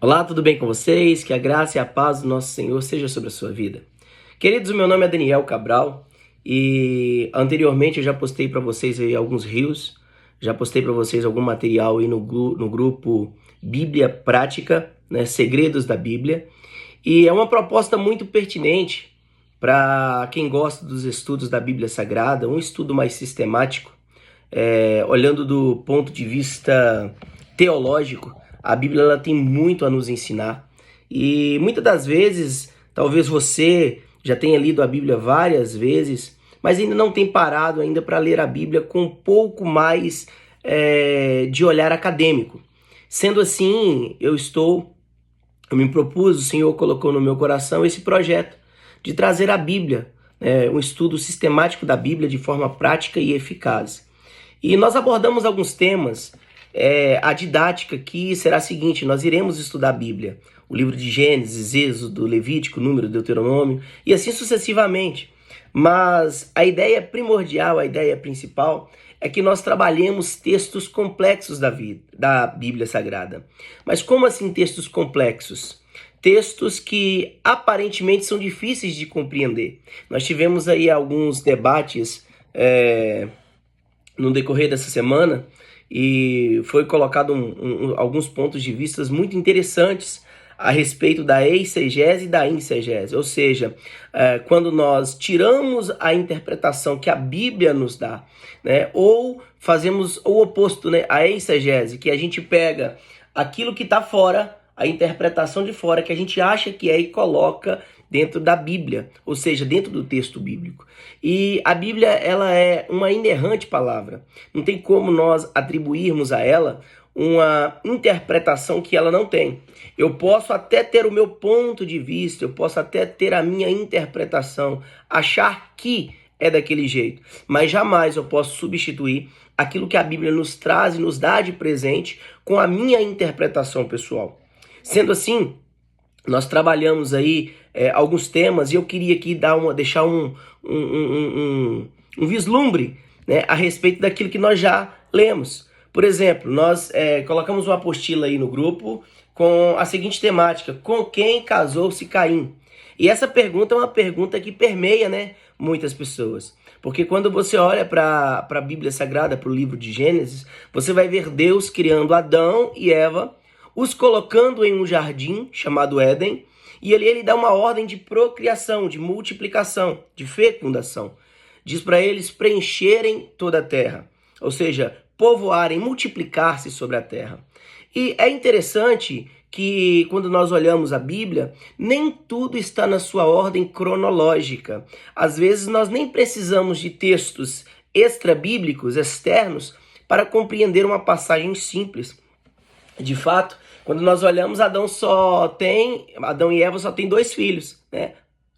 Olá, tudo bem com vocês? Que a graça e a paz do nosso Senhor seja sobre a sua vida. Queridos, o meu nome é Daniel Cabral e anteriormente eu já postei para vocês aí alguns reels, já postei para vocês algum material aí no grupo Bíblia Prática, né, Segredos da Bíblia, e é uma proposta muito pertinente para quem gosta dos estudos da Bíblia Sagrada, um estudo mais sistemático, olhando do ponto de vista teológico. A Bíblia ela tem muito a nos ensinar e muitas das vezes, talvez você já tenha lido a Bíblia várias vezes, mas ainda não tem parado ainda para ler a Bíblia com um pouco mais de olhar acadêmico. Sendo assim, eu me propus, o Senhor colocou no meu coração esse projeto de trazer a Bíblia, um estudo sistemático da Bíblia de forma prática e eficaz. E nós abordamos alguns temas. A didática aqui será a seguinte: nós iremos estudar a Bíblia, o livro de Gênesis, Êxodo, Levítico, Número, Deuteronômio e assim sucessivamente. Mas a ideia primordial, a ideia principal é que nós trabalhemos textos complexos da Bíblia Sagrada. Mas como assim textos complexos? Textos que aparentemente são difíceis de compreender. Nós tivemos aí alguns debates no decorrer dessa semana e foi colocado alguns pontos de vista muito interessantes a respeito da exegese e da insegese, ou seja, quando nós tiramos a interpretação que a Bíblia nos dá, né, ou fazemos o oposto, né, a exegese, que a gente pega aquilo que está fora, a interpretação de fora, que a gente acha que e coloca dentro da Bíblia, ou seja, dentro do texto bíblico. E a Bíblia, ela é uma inerrante palavra. Não tem como nós atribuirmos a ela uma interpretação que ela não tem. Eu posso até ter o meu ponto de vista, eu posso até ter a minha interpretação, achar que é daquele jeito, mas jamais eu posso substituir aquilo que a Bíblia nos traz e nos dá de presente com a minha interpretação pessoal. Sendo assim, nós trabalhamos aí alguns temas e eu queria aqui deixar um vislumbre, né, a respeito daquilo que nós já lemos. Por exemplo, nós colocamos uma apostila aí no grupo com a seguinte temática: com quem casou-se Caim? E essa pergunta é uma pergunta que permeia, né, muitas pessoas. Porque quando você olha para a Bíblia Sagrada, para o livro de Gênesis, você vai ver Deus criando Adão e Eva, os colocando em um jardim chamado Éden, e ali ele dá uma ordem de procriação, de multiplicação, de fecundação. Diz para eles preencherem toda a terra, ou seja, povoarem, multiplicar-se sobre a terra. E é interessante que quando nós olhamos a Bíblia, nem tudo está na sua ordem cronológica. Às vezes nós nem precisamos de textos extra-bíblicos, externos, para compreender uma passagem simples. De fato, quando nós olhamos, Adão e Eva só têm 2 filhos, né?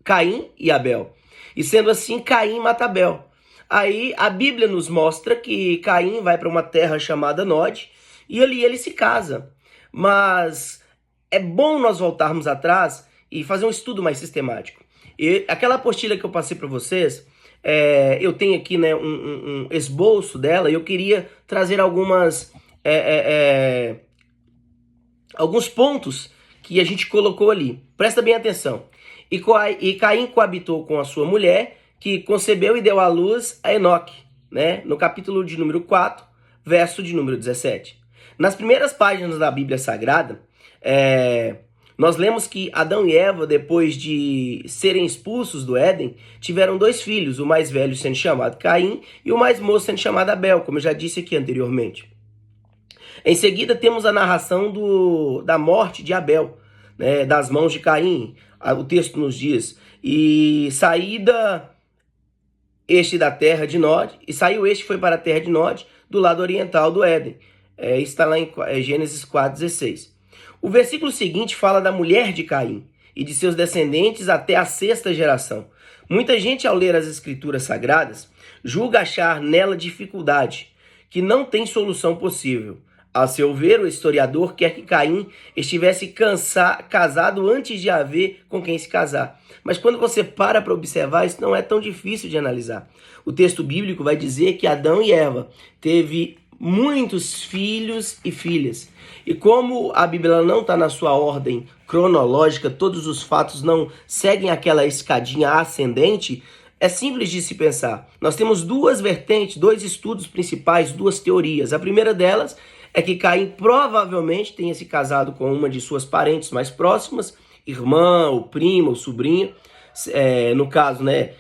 Caim e Abel. E sendo assim, Caim mata Abel. Aí a Bíblia nos mostra que Caim vai para uma terra chamada Nod e ali ele se casa. Mas é bom nós voltarmos atrás e fazer um estudo mais sistemático. E aquela apostila que eu passei para vocês, eu tenho aqui, né, um esboço dela e eu queria trazer alguns pontos que a gente colocou ali. Presta bem atenção. E Caim coabitou com a sua mulher, que concebeu e deu à luz a Enoque, né? No capítulo de número 4, verso de número 17. Nas primeiras páginas da Bíblia Sagrada, nós lemos que Adão e Eva, depois de serem expulsos do Éden, tiveram 2 filhos, o mais velho sendo chamado Caim e o mais moço sendo chamado Abel, como eu já disse aqui anteriormente. Em seguida, temos a narração da morte de Abel, né, das mãos de Caim. O texto nos diz: e saída este da terra de Nod, e saiu este foi para a terra de Nod, do lado oriental do Éden. Está lá em Gênesis 4,16. O versículo seguinte fala da mulher de Caim e de seus descendentes até a 6ª geração. Muita gente, ao ler as escrituras sagradas, julga achar nela dificuldade, que não tem solução possível. A seu ver, o historiador quer que Caim estivesse casado antes de haver com quem se casar. Mas quando você para observar, isso não é tão difícil de analisar. O texto bíblico vai dizer que Adão e Eva teve muitos filhos e filhas. E como a Bíblia não está na sua ordem cronológica, todos os fatos não seguem aquela escadinha ascendente, é simples de se pensar. Nós temos duas vertentes, dois estudos principais, duas teorias. A primeira delas é que Caim provavelmente tenha se casado com uma de suas parentes mais próximas, irmã, ou prima, ou sobrinha. No caso, né,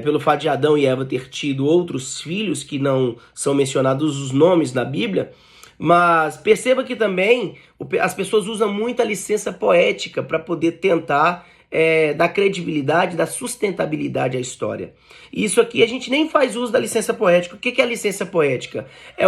pelo fato de Adão e Eva ter tido outros filhos que não são mencionados os nomes na Bíblia. Mas perceba que também as pessoas usam muita licença poética para poder tentar dar credibilidade, dar sustentabilidade à história. E isso aqui a gente nem faz uso da licença poética. O que é a licença poética? É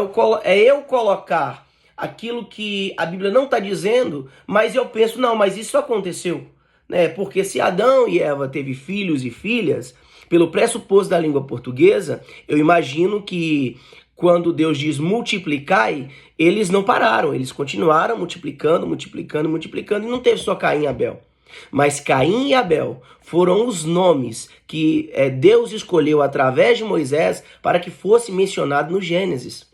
eu colocar aquilo que a Bíblia não está dizendo, mas eu penso, não, mas isso aconteceu. Né? Porque se Adão e Eva teve filhos e filhas, pelo pressuposto da língua portuguesa, eu imagino que quando Deus diz multiplicai, eles não pararam, eles continuaram multiplicando, multiplicando, multiplicando, e não teve só Caim e Abel. Mas Caim e Abel foram os nomes que Deus escolheu através de Moisés para que fosse mencionado no Gênesis.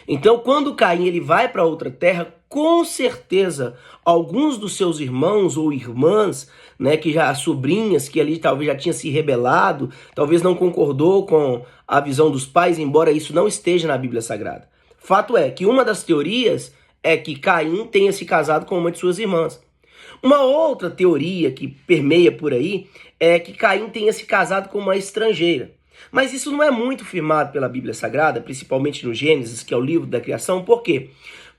Então, quando Caim ele vai para outra terra, com certeza, alguns dos seus irmãos ou irmãs, né, que já sobrinhas, que ali talvez já tinha se rebelado, talvez não concordou com a visão dos pais, embora isso não esteja na Bíblia Sagrada. Fato é que uma das teorias é que Caim tenha se casado com uma de suas irmãs. Uma outra teoria que permeia por aí é que Caim tenha se casado com uma estrangeira. Mas isso não é muito firmado pela Bíblia Sagrada, principalmente no Gênesis, que é o livro da criação. Por quê?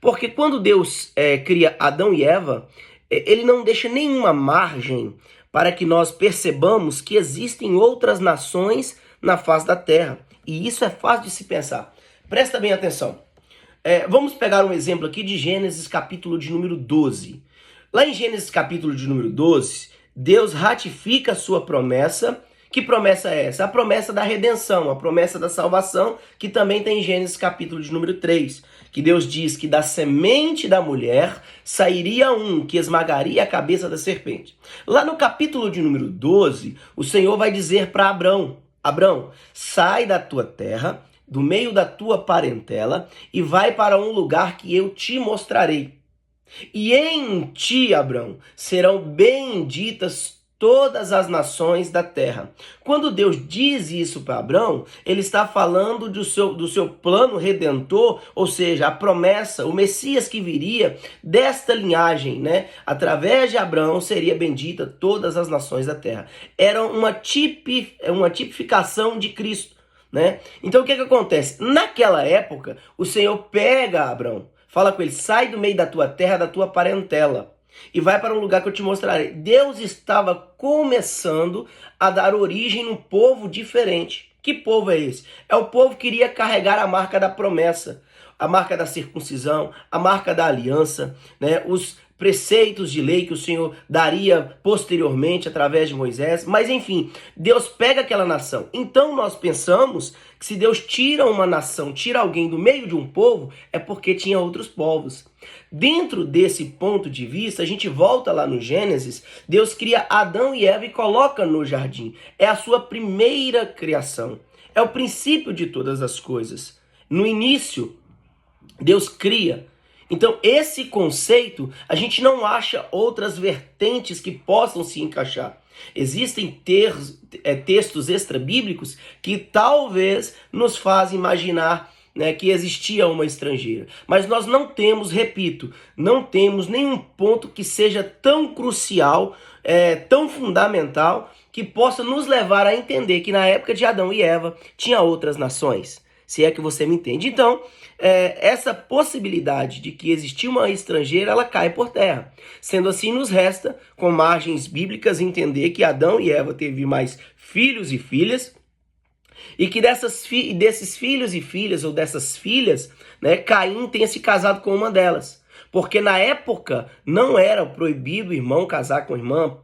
Porque quando Deus cria Adão e Eva, ele não deixa nenhuma margem para que nós percebamos que existem outras nações na face da terra. E isso é fácil de se pensar. Presta bem atenção. Vamos pegar um exemplo aqui de Gênesis capítulo de número 12. Lá em Gênesis capítulo de número 12, Deus ratifica a sua promessa. Que promessa é essa? A promessa da redenção, a promessa da salvação, que também tem em Gênesis capítulo de número 3, que Deus diz que da semente da mulher sairia um que esmagaria a cabeça da serpente. Lá no capítulo de número 12, o Senhor vai dizer para Abrão, Abrão, sai da tua terra, do meio da tua parentela, e vai para um lugar que eu te mostrarei. E em ti, Abrão, serão benditas todas as nações da terra. Quando Deus diz isso para Abrão, ele está falando do seu plano redentor, ou seja, a promessa, o Messias que viria desta linhagem, né? Através de Abrão seria bendita todas as nações da terra. Era uma tipificação de Cristo, né? Então o que acontece? Naquela época, o Senhor pega Abrão, fala com ele, sai do meio da tua terra, da tua parentela, e vai para um lugar que eu te mostrarei. Deus estava começando a dar origem num povo diferente. Que povo é esse? É o povo que iria carregar a marca da promessa, a marca da circuncisão, a marca da aliança, né? Os preceitos de lei que o Senhor daria posteriormente através de Moisés. Mas enfim, Deus pega aquela nação. Então nós pensamos que se Deus tira uma nação, tira alguém do meio de um povo, é porque tinha outros povos. Dentro desse ponto de vista, a gente volta lá no Gênesis, Deus cria Adão e Eva e coloca no jardim. É a sua primeira criação. É o princípio de todas as coisas. No início, Deus cria. Então, esse conceito, a gente não acha outras vertentes que possam se encaixar. Existem textos extrabíblicos que talvez nos fazem imaginar, né, que existia uma estrangeira. Mas nós não temos, repito, não temos nenhum ponto que seja tão crucial, tão fundamental, que possa nos levar a entender que na época de Adão e Eva tinha outras nações. Se é que você me entende. Então, essa possibilidade de que existia uma estrangeira, ela cai por terra. Sendo assim, nos resta, com margens bíblicas, entender que Adão e Eva teve mais filhos e filhas, e que desses filhos e filhas, ou dessas filhas, né, Caim tenha se casado com uma delas. Porque na época não era proibido o irmão casar com a irmã.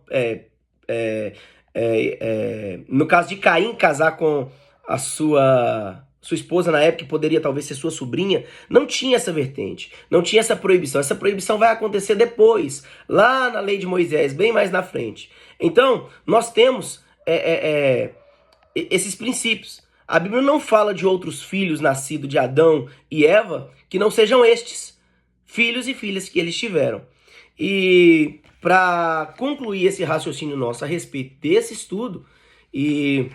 No caso de Caim casar com a sua esposa na época, que poderia talvez ser sua sobrinha, não tinha essa vertente, não tinha essa proibição. Essa proibição vai acontecer depois, lá na lei de Moisés, bem mais na frente. Então, nós temos esses princípios. A Bíblia não fala de outros filhos nascidos de Adão e Eva que não sejam estes, filhos e filhas que eles tiveram. E para concluir esse raciocínio nosso a respeito desse estudo, e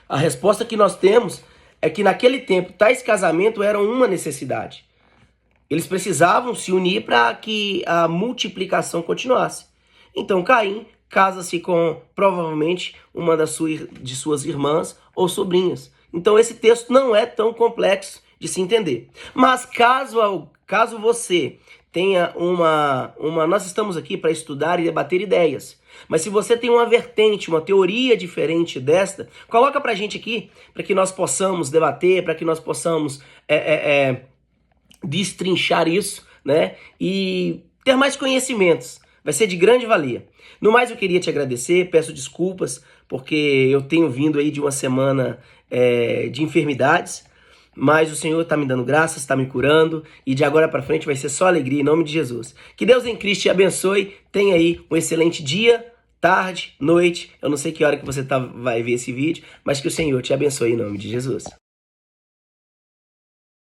a resposta que nós temos é que naquele tempo tais casamentos eram uma necessidade. Eles precisavam se unir para que a multiplicação continuasse. Então Caim casa-se com provavelmente uma de suas irmãs ou sobrinhas. Então esse texto não é tão complexo de se entender. Mas caso você tenha nós estamos aqui para estudar e debater ideias. Mas se você tem uma vertente, uma teoria diferente desta, coloca pra gente aqui, para que nós possamos debater, para que nós possamos destrinchar isso, né? E ter mais conhecimentos. Vai ser de grande valia. No mais, eu queria te agradecer, peço desculpas, porque eu tenho vindo aí de uma semana de enfermidades, mas o Senhor está me dando graças, está me curando, e de agora para frente vai ser só alegria em nome de Jesus. Que Deus em Cristo te abençoe, tenha aí um excelente dia, tarde, noite, eu não sei que hora que você vai ver esse vídeo, mas que o Senhor te abençoe em nome de Jesus.